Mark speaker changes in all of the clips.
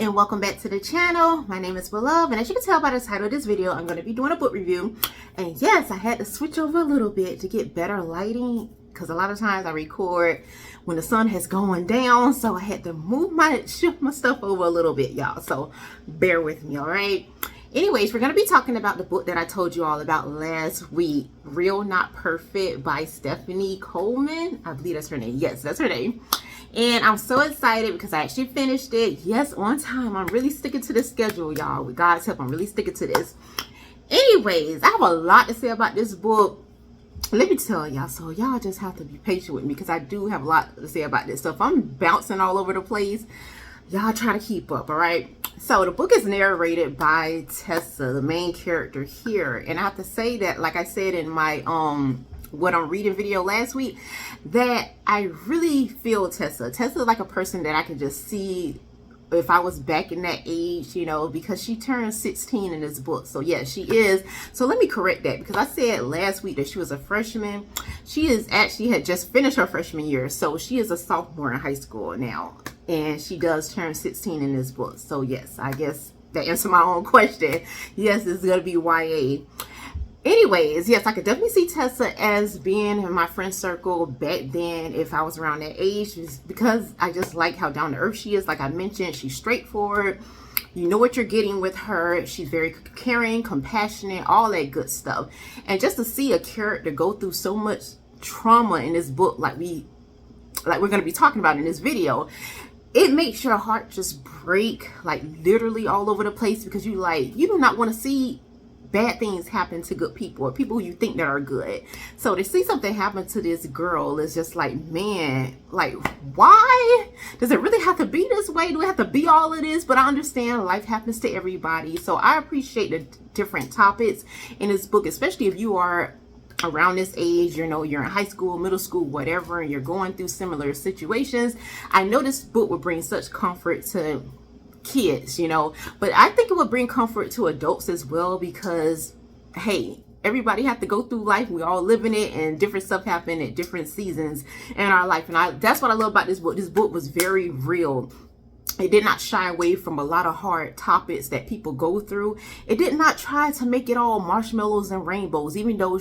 Speaker 1: and welcome back to the channel. My name is Beloved, and as you can tell by the title of this video, I'm going to be doing a book review. And yes, I had to switch over a little bit to get better lighting because a lot of times I record when the sun has gone down, so I had to shift my stuff over a little bit, y'all. So bear with me, all right? Anyways, we're going to be talking about the book that I told you all about last week, Real Not Perfect by Stephanie Coleman. I believe that's her name. Yes, that's her name. And I'm so excited because I actually finished it. Yes, on time. I'm really sticking to the schedule, y'all. With God's help, I'm really sticking to this. Anyways, I have a lot to say about this book. Let me tell y'all. So y'all just have to be patient with me because I do have a lot to say about this. So if I'm bouncing all over the place, y'all try to keep up, all right? So the book is narrated by Tessa, the main character here. And I have to say that, like I said in my what I'm reading video last week, that I really feel Tessa. Tessa is like a person that I can just see if I was back in that age, you know, because she turned 16 in this book. So yeah, she is. So let me correct that because I said last week that she was a freshman. She is actually had just finished her freshman year. So she is a sophomore in high school now. And she does turn 16 in this book. So yes, I guess that answers my own question. Yes, it's going to be YA. Anyways, yes, I could definitely see Tessa as being in my friend circle back then if I was around that age, because I just like how down to earth she is. Like I mentioned, she's straightforward. You know what you're getting with her. She's very caring, compassionate, all that good stuff. And just to see a character go through so much trauma in this book, like we're going to be talking about in this video, it makes your heart just break, like literally all over the place, because you do not want to see bad things happen to good people or people who you think that are good. So to see something happen to this girl is just like, man, like, why does it really have to be this way? Do we have to be all of this? But I understand life happens to everybody. So I appreciate the different topics in this book, especially if you are around this age, you know, you're in high school, middle school, whatever, and you're going through similar situations. I know this book would bring such comfort to kids, you know, but I think it would bring comfort to adults as well, because hey, everybody have to go through life. We all live in it, and different stuff happen at different seasons in our life. And that's what I love about this book. This book was very real. It did not shy away from a lot of hard topics that people go through. It did not try to make it all marshmallows and rainbows, even though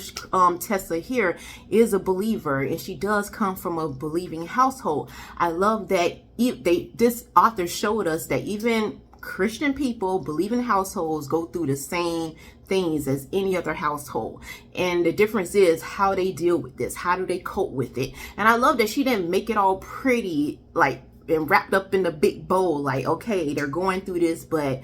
Speaker 1: Tessa here is a believer and she does come from a believing household. I love that this author showed us that even Christian people, believing households, go through the same things as any other household. And the difference is how they deal with this. How do they cope with it? And I love that she didn't make it all pretty, like, and wrapped up in the big bowl, like, okay, they're going through this, but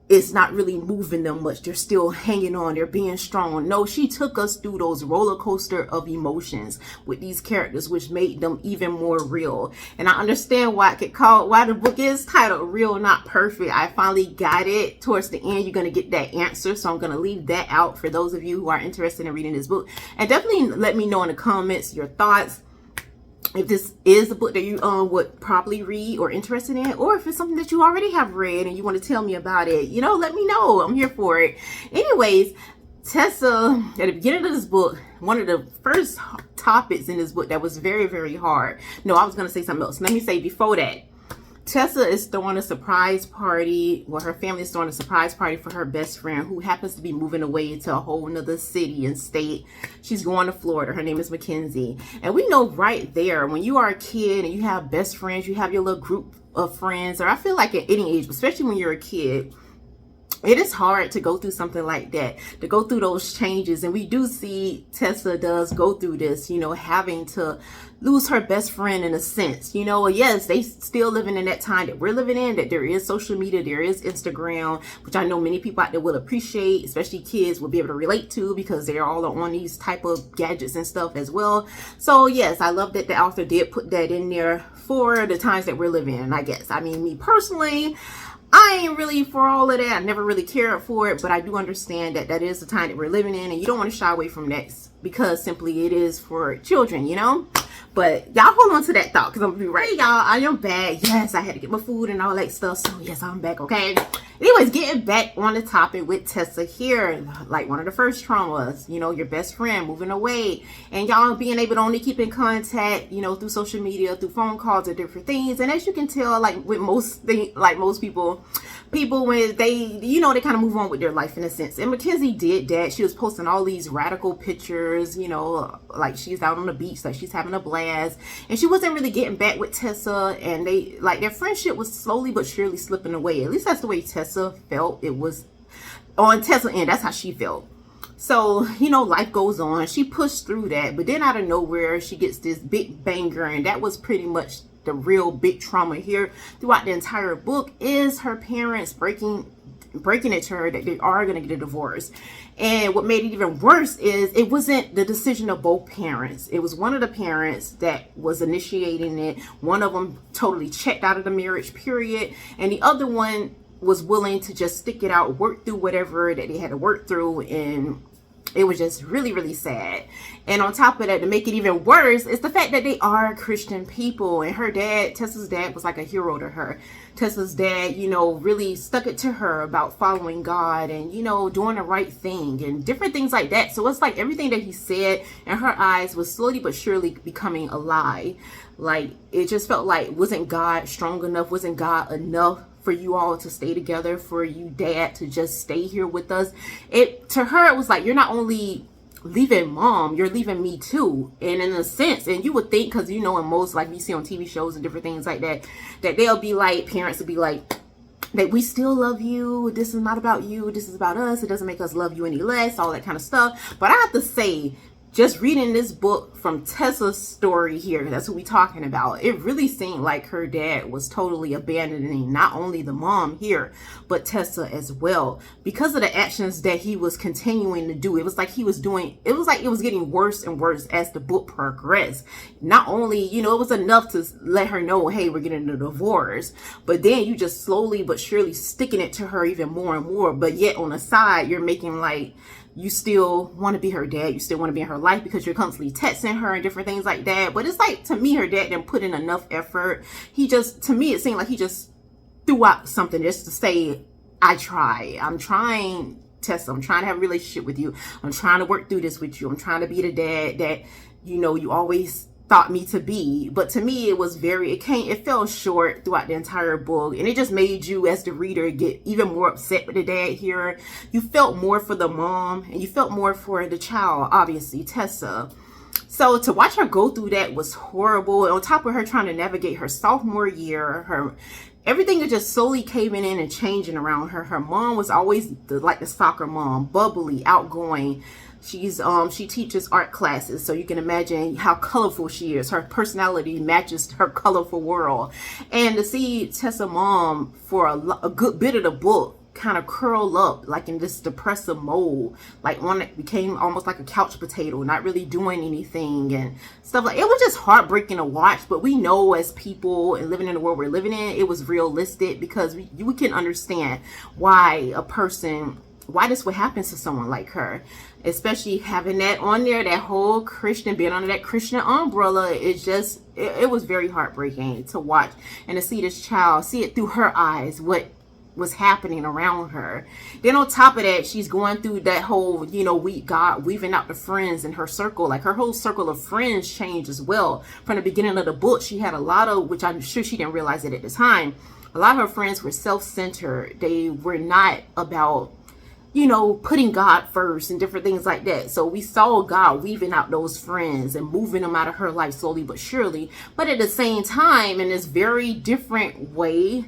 Speaker 1: it's not really moving them much. They're still hanging on. They're being strong. No, she took us through those roller coaster of emotions with these characters, which made them even more real. And I understand why the book is titled Real Not Perfect. I finally got it. Towards the end, you're going to get that answer. So I'm going to leave that out for those of you who are interested in reading this book. And definitely let me know in the comments your thoughts, if this is a book that you would probably read or interested in, or if it's something that you already have read and you want to tell me about it, you know, let me know. I'm here for it. Anyways, Tessa, at the beginning of this book, one of the first topics in this book that was very, very hard. No, I was going to say something else. Let me say before that, Tessa is throwing a surprise party. Well, her family is throwing a surprise party for her best friend, who happens to be moving away to a whole nother city and state. She's going to Florida. Her name is Mackenzie. And we know right there, when you are a kid and you have best friends, you have your little group of friends, or I feel like at any age, especially when you're a kid, it is hard to go through something like that, to go through those changes. And we do see Tessa does go through this, you know, having to lose her best friend in a sense. You know, yes, they still living in that time that we're living in, that there is social media, there is Instagram, which I know many people out there will appreciate, especially kids will be able to relate to, because they're all on these type of gadgets and stuff as well. So yes, I love that the author did put that in there for the times that we're living in, I guess. I mean, me personally, I ain't really for all of that. I never really cared for it, but I do understand that that is the time that we're living in, and you don't want to shy away from that because simply it is for children, you know. But y'all hold on to that thought, because I'm gonna be right, y'all. I am back. Yes, I had to get my food and all that stuff, so yes, I'm back. Okay, anyways, getting back on the topic with Tessa here, like one of the first traumas, you know, your best friend moving away, and y'all being able to only keep in contact, you know, through social media, through phone calls or different things. And as you can tell, like with most things, like most people when they, you know, they kind of move on with their life in a sense. And Mackenzie did that. She was posting all these radical pictures, you know, like she's out on the beach, like she's having a blast, and she wasn't really getting back with Tessa. And they, like, their friendship was slowly but surely slipping away. At least that's the way Tessa felt. It was on Tessa's end. That's how she felt. So, you know, life goes on. She pushed through that, but then out of nowhere, she gets this big banger, and that was pretty much the real big trauma here throughout the entire book, is her parents breaking it to her that they are going to get a divorce. And what made it even worse is it wasn't the decision of both parents. It was one of the parents that was initiating it. One of them totally checked out of the marriage period, and the other one was willing to just stick it out, work through whatever that they had to work through. And it was just really, really sad. And on top of that, to make it even worse, is the fact that they are Christian people. And her dad, Tessa's dad, was like a hero to her. Tessa's dad, you know, really stuck it to her about following God and, you know, doing the right thing and different things like that. So it's like everything that he said in her eyes was slowly but surely becoming a lie. Like, it just felt like, wasn't God strong enough? Wasn't God enough for you all to stay together, for you dad to just stay here with us? It, to her, it was like, you're not only leaving mom, you're leaving me too. And in a sense, and you would think, because you know, in most, like you see on TV shows and different things like that, that they'll be like, parents will be like, that we still love you, this is not about you, this is about us, it doesn't make us love you any less, all that kind of stuff. But I have to say, just reading this book from Tessa's story here, that's what we're talking about, it really seemed like her dad was totally abandoning not only the mom here, but Tessa as well, because of the actions that he was continuing to do. It was like he was doing, it was like it was getting worse and worse as the book progressed. Not only, you know, it was enough to let her know, hey, we're getting a divorce, but then you just slowly but surely sticking it to her even more and more. But yet on the side, you're making like, you still want to be her dad, you still want to be in her life, because you're constantly texting her and different things like that. But it's like, to me, her dad didn't put in enough effort. He just, to me, it seemed like he just threw out something just to say, I'm trying, Tessa, I'm trying to have a relationship with you, I'm trying to work through this with you, I'm trying to be the dad that, you know, you always thought me to be. But to me, it was very, it fell short throughout the entire book, and it just made you as the reader get even more upset with the dad here. You felt more for the mom, and you felt more for the child, obviously Tessa. So to watch her go through that was horrible. And on top of her trying to navigate her sophomore year, everything is just slowly caving in and changing around her. Her mom was always like the soccer mom, bubbly, outgoing. She teaches art classes, so you can imagine how colorful she is. Her personality matches her colorful world. And to see Tessa mom for a good bit of the book kind of curl up like in this depressive mode, like one that became almost like a couch potato, not really doing anything and stuff. Like, it was just heartbreaking to watch. But we know, as people and living in the world we're living in, it was realistic, because we can understand why this would happen to someone like her, especially having that on there, that whole Christian, being under that Christian umbrella. It was very heartbreaking to watch, and to see this child, see it through her eyes, what was happening around her. Then on top of that, she's going through that whole, you know, God weaving out the friends in her circle. Like, her whole circle of friends changed as well. From the beginning of the book, she had a lot of, which I'm sure she didn't realize it at the time, a lot of her friends were self-centered. They were not about, you know, putting God first and different things like that. So we saw God weaving out those friends and moving them out of her life slowly but surely. But at the same time, in this very different way,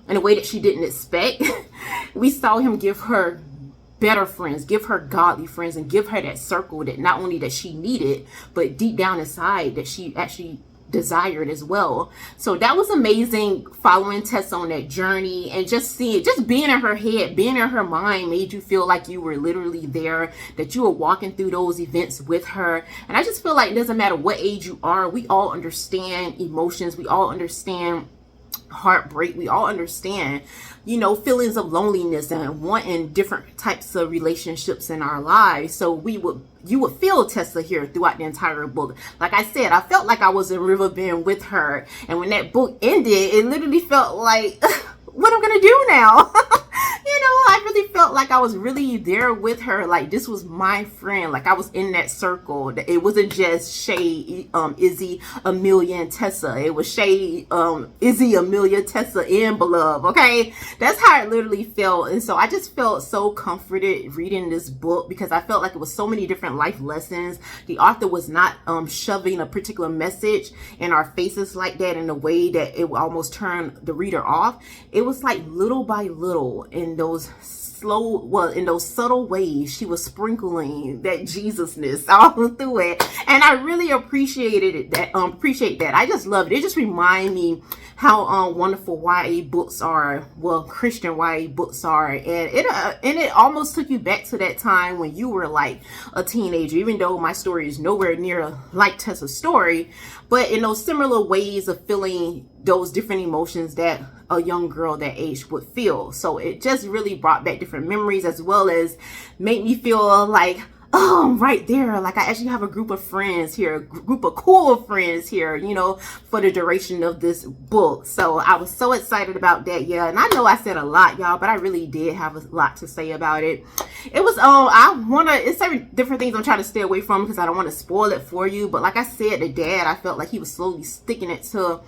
Speaker 1: in a way that she didn't expect, we saw him give her better friends, give her godly friends, and give her that circle that not only that she needed, but deep down inside that she actually desired as well. So that was amazing, following Tessa on that journey, and just being in her head, being in her mind, made you feel like you were literally there, that you were walking through those events with her. And I just feel like it doesn't matter what age you are, we all understand emotions, we all understand heartbreak. We all understand, you know, feelings of loneliness and wanting different types of relationships in our lives. So you would feel Tessa here throughout the entire book. Like I said, I felt like I was in Riverbend with her, and when that book ended, it literally felt like what I'm gonna do now. You know, I really felt like I was really there with her. Like, this was my friend. Like, I was in that circle. It wasn't just Shay, Izzy, Amelia, and Tessa. It was Shay, Izzy, Amelia, Tessa, and Beloved. Okay, that's how it literally felt. And so I just felt so comforted reading this book, because I felt like it was so many different life lessons. The author was not shoving a particular message in our faces like that in a way that it would almost turn the reader off. It was like little by little, in those subtle ways, she was sprinkling that Jesusness all through it, and I really appreciate that. I just loved it. It just reminded me how wonderful YA books are. Well, Christian YA books are, and it almost took you back to that time when you were like a teenager. Even though my story is nowhere near like Tessa's story, but in those similar ways of feeling those different emotions that a young girl that age would feel. So it just really brought back different memories, as well as made me feel like, oh, I'm right there. Like, I actually have a group of friends here, a group of cool friends here, you know, for the duration of this book. So I was so excited about that. Yeah. And I know I said a lot, y'all, but I really did have a lot to say about it. It was, it's certain different things I'm trying to stay away from because I don't want to spoil it for you. But like I said, the dad, I felt like he was slowly sticking it to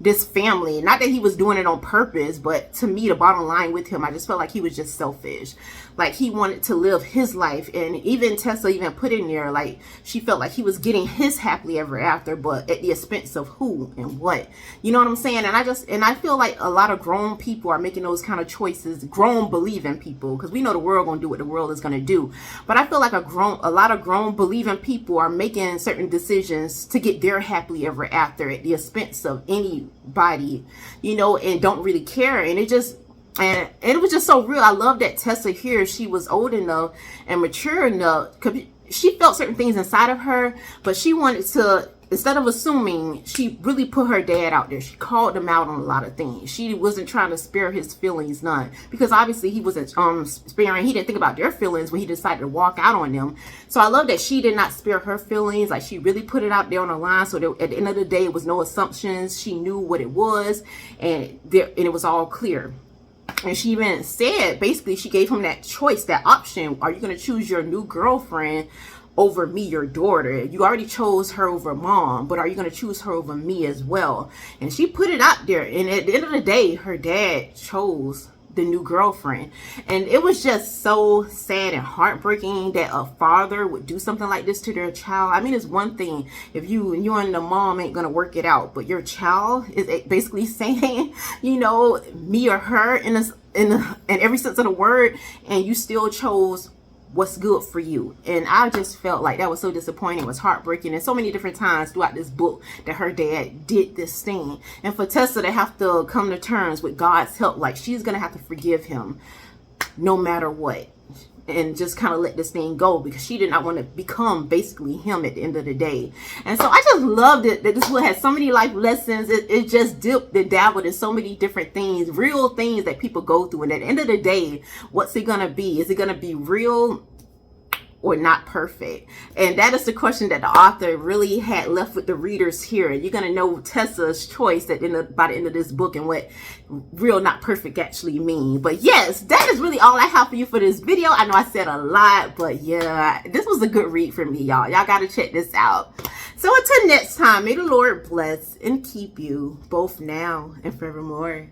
Speaker 1: this family. Not that he was doing it on purpose, but to me, the bottom line with him, I just felt like he was just selfish. Like, he wanted to live his life. And even Tessa even put in there, like, she felt like he was getting his happily ever after, but at the expense of who and what. You know what I'm saying? And I feel like a lot of grown people are making those kind of choices, grown believing people, because we know the world gonna do what the world is gonna do. But I feel like a lot of grown believing people are making certain decisions to get their happily ever after at the expense of anybody, you know, and don't really care. And it was just so real. I love that Tessa here, she was old enough and mature enough, because she felt certain things inside of her, but she wanted to, instead of assuming, she really put her dad out there. She called him out on a lot of things. She wasn't trying to spare his feelings none, because obviously he wasn't sparing. He didn't think about their feelings when he decided to walk out on them. So I love that she did not spare her feelings. Like, she really put it out there on the line, so that at the end of the day, it was no assumptions. She knew what it was, and it was all clear. And she even said, basically, she gave him that choice, that option. Are you going to choose your new girlfriend over me, your daughter? You already chose her over mom, but are you going to choose her over me as well? And she put it out there. And at the end of the day, her dad chose the new girlfriend. And it was just so sad and heartbreaking that a father would do something like this to their child. I mean, it's one thing if you and the mom ain't gonna work it out, but your child is basically saying, you know, me or her in every sense of the word, and you still chose what's good for you. And I just felt like that was so disappointing. It was heartbreaking, and so many different times throughout this book that her dad did this thing. And for Tessa to have to come to terms with God's help, like, she's gonna have to forgive him no matter what, and just kind of let this thing go, because she did not want to become basically him at the end of the day. And so I just loved it that this book had so many life lessons. It just dipped and dabbled in so many different things, real things that people go through. And at the end of the day, what's it gonna be? Is it gonna be real or not perfect? And that is the question that the author really had left with the readers here. You're going to know Tessa's choice by the end of this book, and what real not perfect actually mean. But yes, that is really all I have for you for this video. I know I said a lot, but yeah, this was a good read for me, y'all. Y'all got to check this out. So until next time, may the Lord bless and keep you both now and forevermore.